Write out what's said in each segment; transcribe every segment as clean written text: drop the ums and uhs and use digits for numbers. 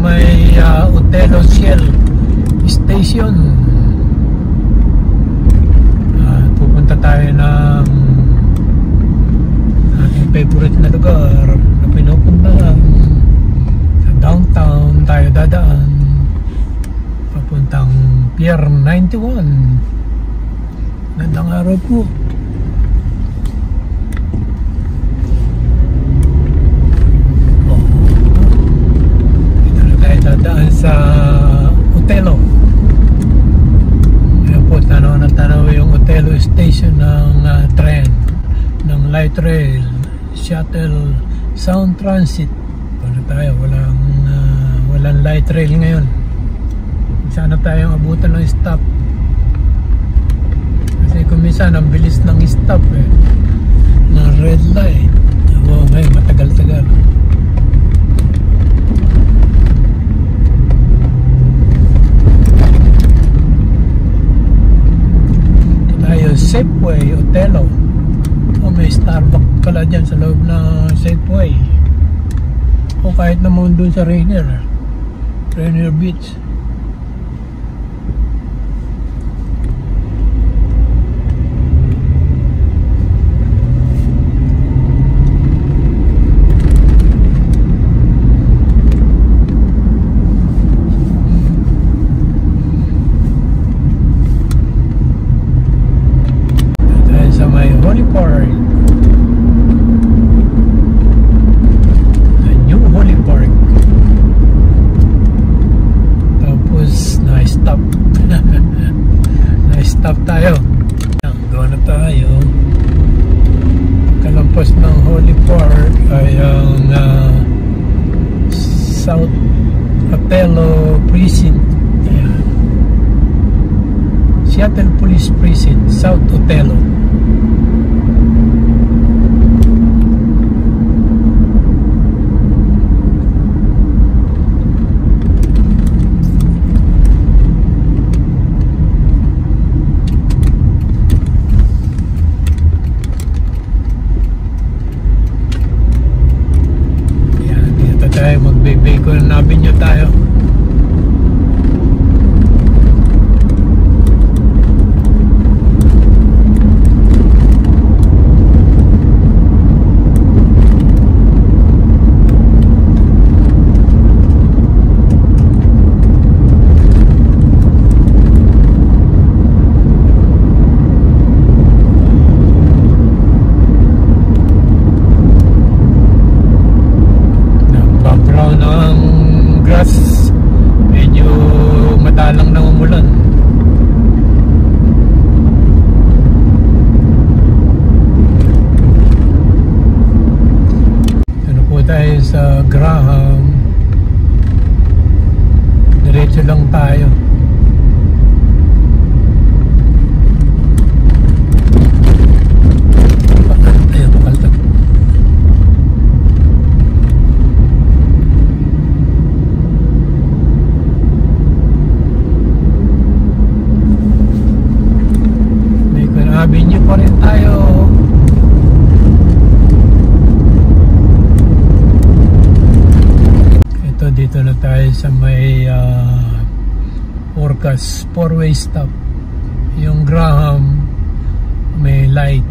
may Otelo Shell Station. Pupunta tayo ng ating favorite na lugar na pinupuntahan. Sa downtown tayo dadaan papuntang Pier 91. Gandang araw po. Dadaan sa Otelo. Ayan po, tanaw na tanaw yung Otelo Station ng tren, ng light rail, shuttle, sound transit. Ano tayo, walang light rail ngayon. Sana tayong abutan ng stop. Kasi kung minsan ang bilis ng stop ng red light. Ngayon matagal-tagal. Safeway, Otelo. May Starbucks pala dyan sa loob ng Safeway. O kahit naman dun sa Rainier Beach. Stop tayo. Doon na tayo. Kalampas ng Holy Park ay ang South Otelo Precinct. Ayan. Seattle Police Precinct, South Otelo. Magbibigol na Avenue tayo. Medyo madalang na umulan. Ano po tayo sa Graham. Diretso lang tayo. Avenue pa rin tayo. Ito, dito na tayo sa may Orcas 4-way stop. Yung Graham may light,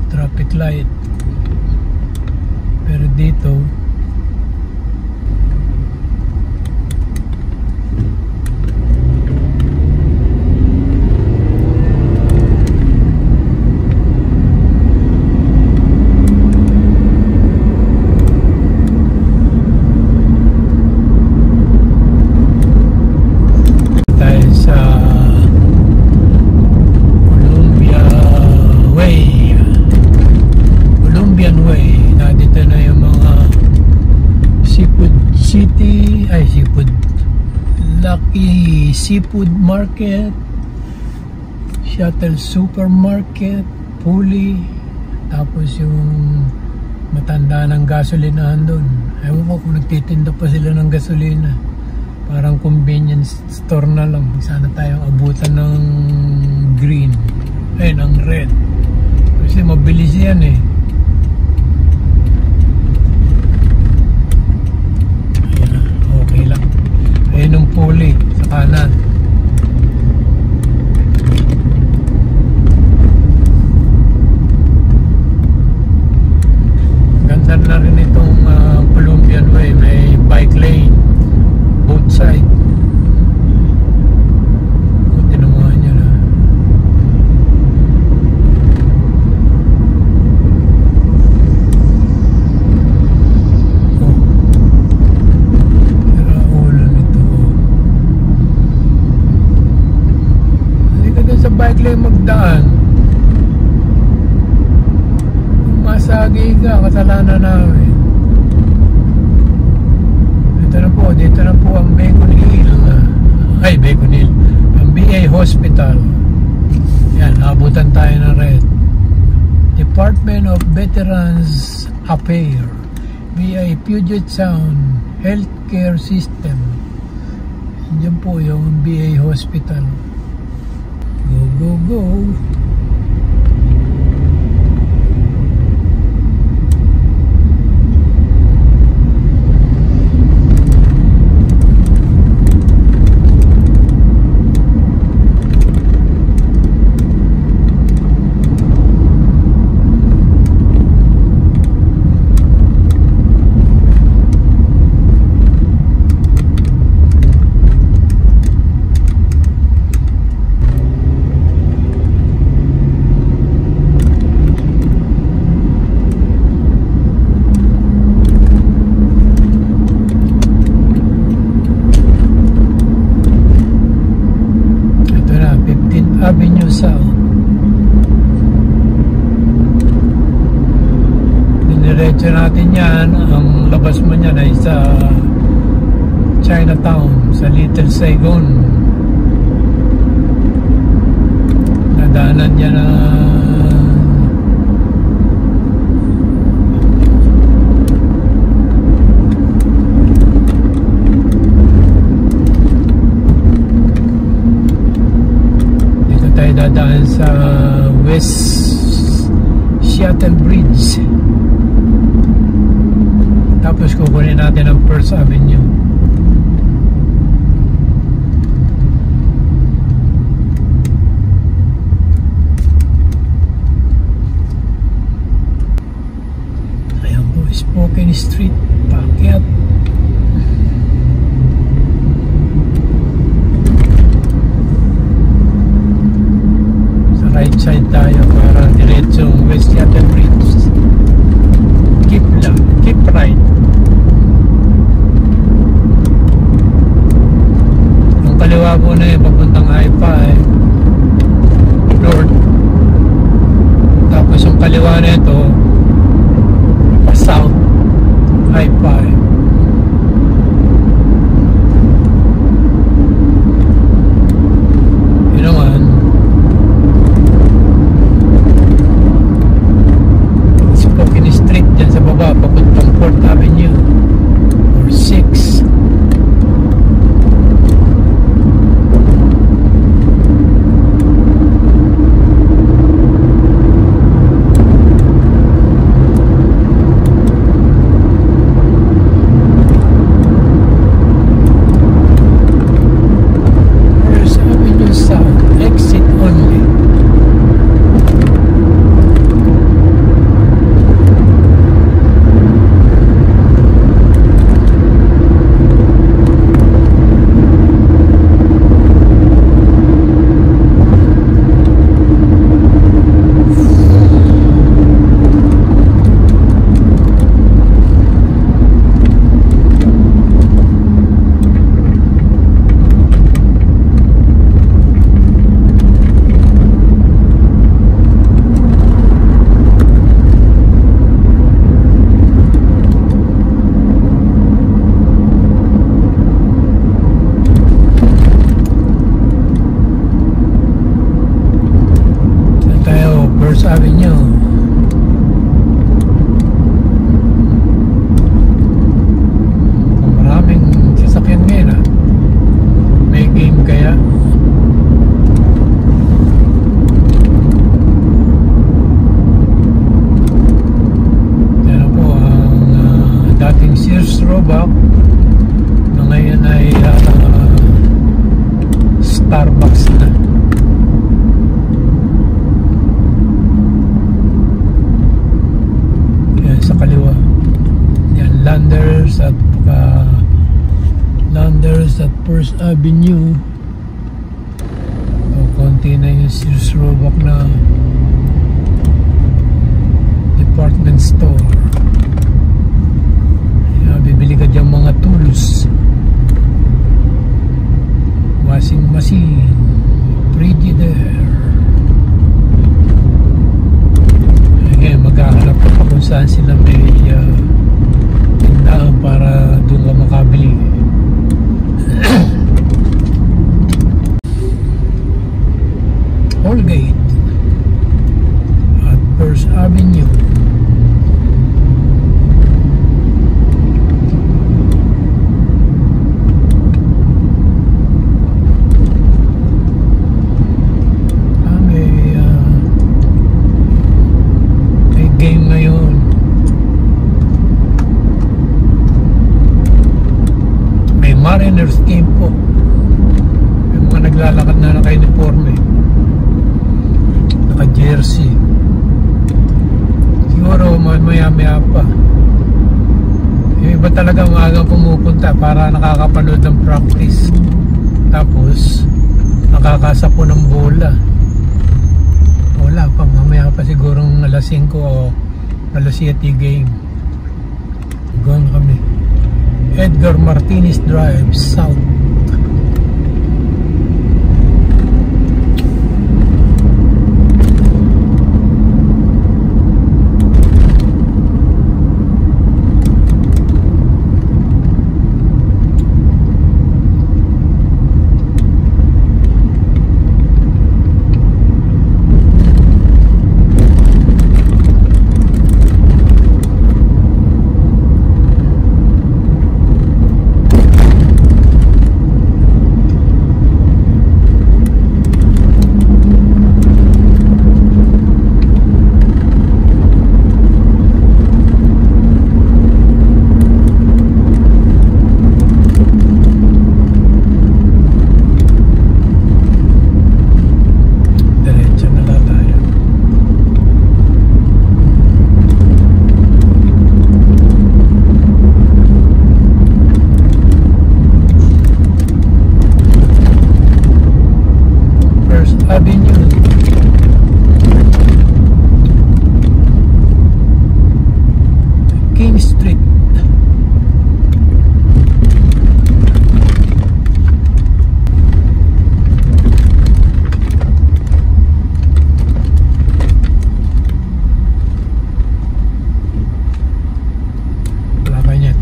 traffic light, pero dito Seafood Market, Shuttle Supermarket, Puli, tapos yung matanda ng gasolinahan doon. Ewan ko kung nagtitinda pa sila ng gasolina. Parang convenience store na lang. Sana tayong abutan ng green, ng red. Kasi mabilis yan eh. Ayan, okay lang. Puli sa kanan. Ganda na rin itong Columbian Way, may bike lane both side. Tinumuhan nyo na. Bike lane magdaan. Kung masagi ka, kasalanan namin. Dito na po ang Bacon Hill. Bacon Hill. Ang BA Hospital. Yan, abutan tayo ng red. Department of Veterans Affairs. BA Puget Sound Healthcare System. Diyan po yung BA Hospital. Go, go, go. Avenue South. Diniretso natin yan. Ang labas mo niyan ay sa Chinatown, sa Little Saigon. Nadaanan niya na dadaan sa West Seattle Bridge, tapos kukunin natin ang First Avenue. Ayan po, Spokane Street paakyat. Right side tayo para diretsong West Seattle Bridge. Keep lang, keep right. Yung kaliwa po na yun, papuntang I-5 North. Tapos yung kaliwa na ito, pa South I-5. Papuntang 4th Avenue or 6. at First Avenue. O, konti na yung Sears Roebuck na department store. Bibili ka dyan mga tools, washing machine, frigidaire. Ngayon maghahanap ka pa kung saan sila may tindahan para doon ka makabili. Holgate at First Avenue. Mariners game po. May mga naglalakad na naka-uniforme, naka-jersey. Siguro maya-maya pa. Yung iba talaga maagang pumupunta para nakakapanood ng practice, tapos nakakasapo ng bola. Wala pa, mamaya pa sigurong alas 5 o alas 7 game. Gone kami. Edgar Martinez Drive, South.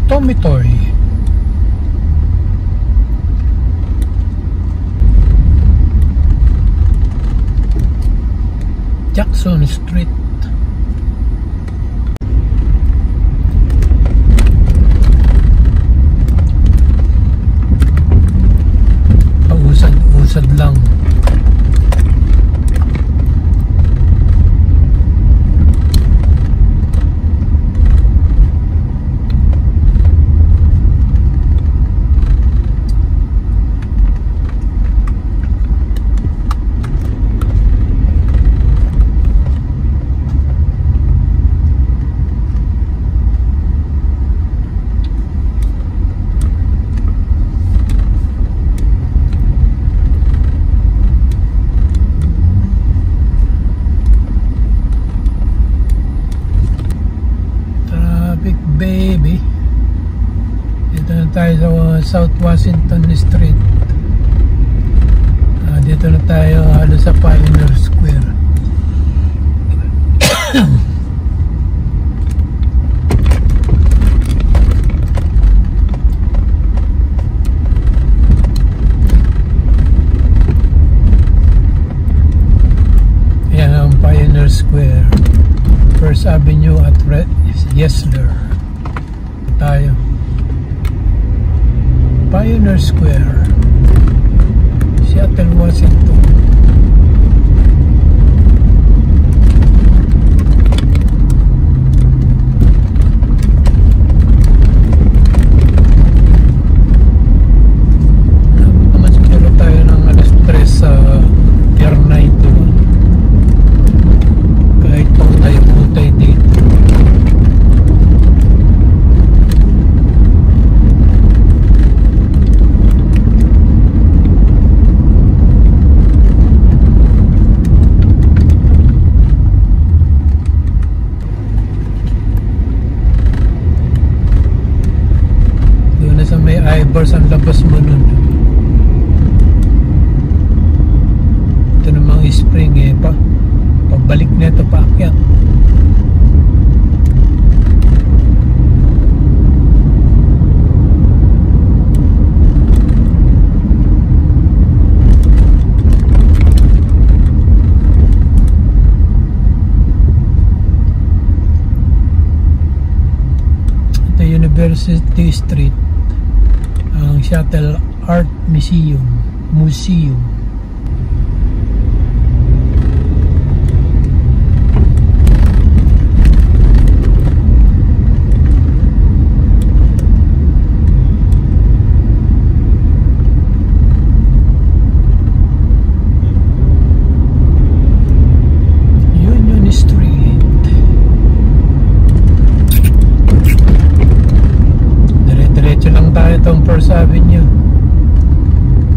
Dormitory. Jackson Street. Pausad-usad lang. Baby, dito na tayo sa South Washington Street. Dito na tayo halos sa Pioneer Square. Ayan ang Pioneer Square, First Avenue at Yesler tayo. Pioneer Square, Seattle, Washington. Naman siguro tayo ng alas 3 sa Pier 91. Kahit putay dito. paglabas mo nun. Ito namang spring eh, pabalik na ito, paakyat. University Street, ang Shuttle Art Museum. Union Street. Diretso lang tayo itong First Avenue.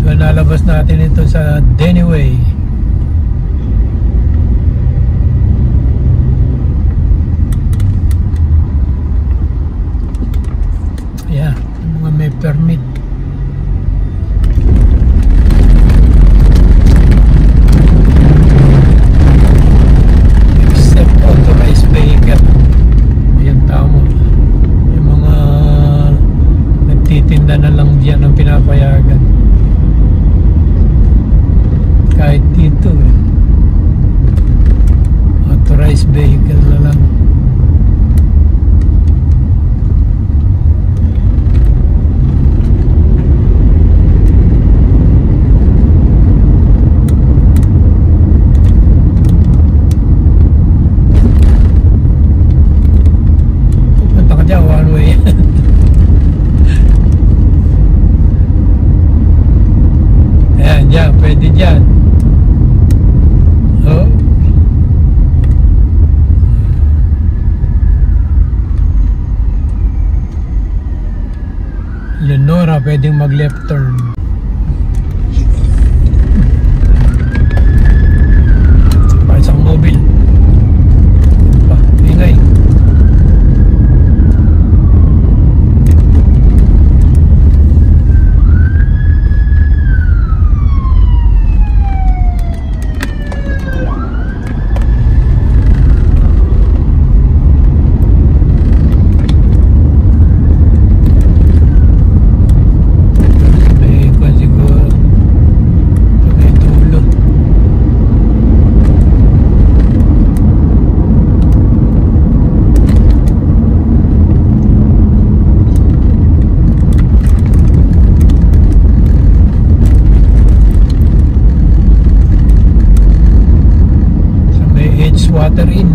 Ito, nalabas natin ito sa Denny Way. Yeah, mga may permit. Except authorized vehicle. Ayan, tamo. Yung mga nagtitinda na lang diyan ang pinapayagan. Kahit dito eh, authorized vehicle na lang. Punta ka dyan, one way. Ayan, dyan, pwede dyan. Oh. Lenora, pwedeng mag left turn. Pa isang mobile. Ingay. Water in.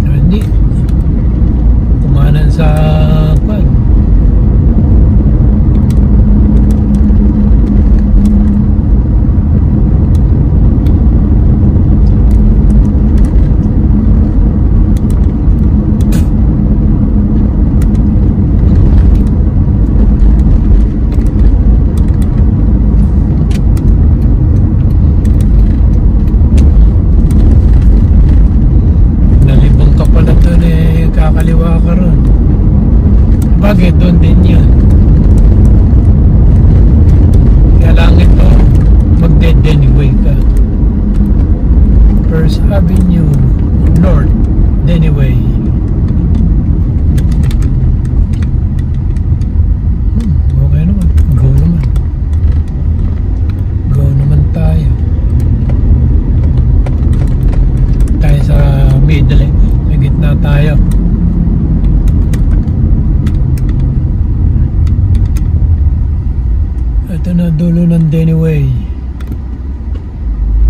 Hindi. Kumanan sa kwan. Kakaliwa ka ron. Bagay doon din yan. Kaya lang ito, mag-dead anyway ka. First Avenue North, anyway. Okay naman. Go naman. Go naman tayo. Tayo sa middle eh. May gitna tayo. Ito na dulo ng Denny Way.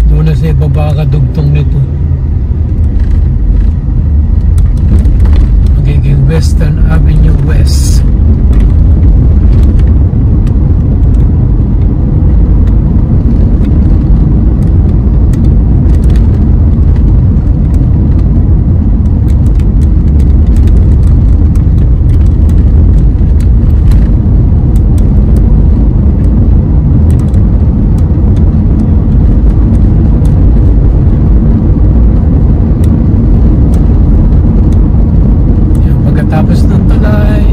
Doon na sa ibaba kadugtong nito. Magiging Western Avenue West. Tapos ng tulay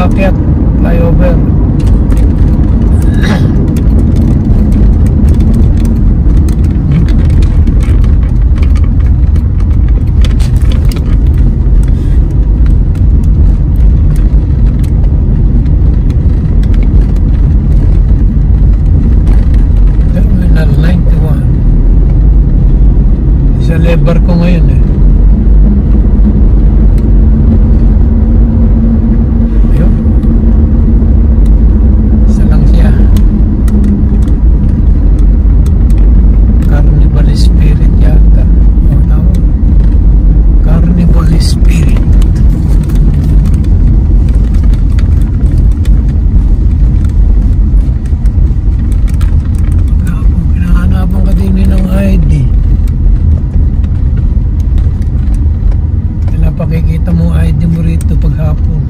paakyat flyover. Terminal 91. Sa lebar ko ngayon eh. Pakikita mo ID mo rito paghapon.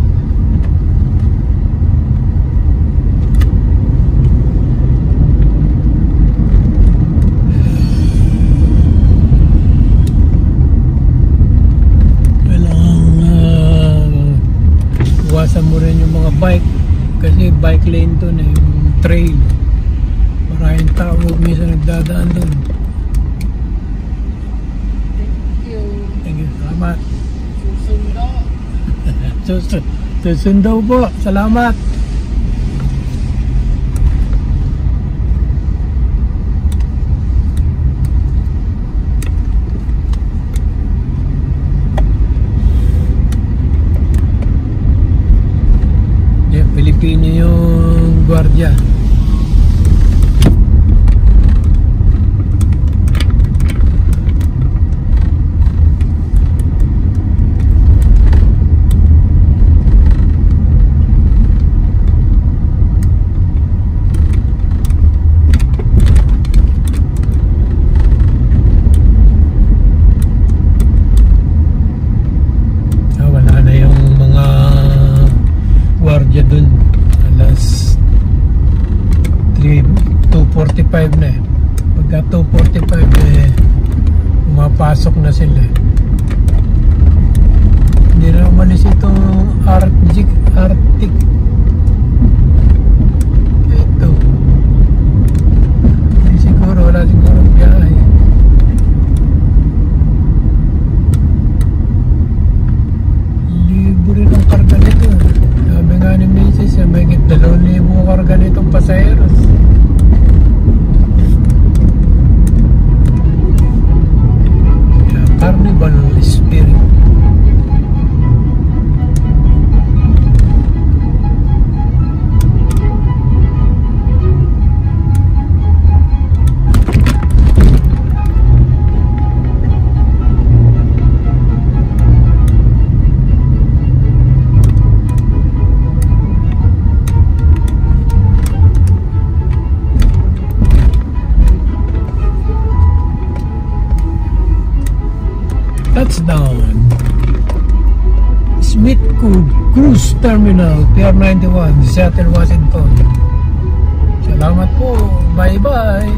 Kailangan iwasan mo rin yung mga bike kasi bike lane to na yung trail. Maraming tao minsan nagdadaan doon. Thank you. Salamat. Susundo po. Salamat. Yeah, Pilipino yung gwardiya. Dun alas 2:45 na eh. Pagka 2:45 eh pumapasok na sila. Hindi na umalis itong Arctic ito. Hindi siguro, wala siguro biyahe. Libre ng karga nito. Sabi nga ni Mrs. may 2,000 karga nitong pasaheros. Carnival Spirit. Touchdown Smith Cruise Terminal, Pier 91, Seattle, Washington. Salamat po. Bye bye.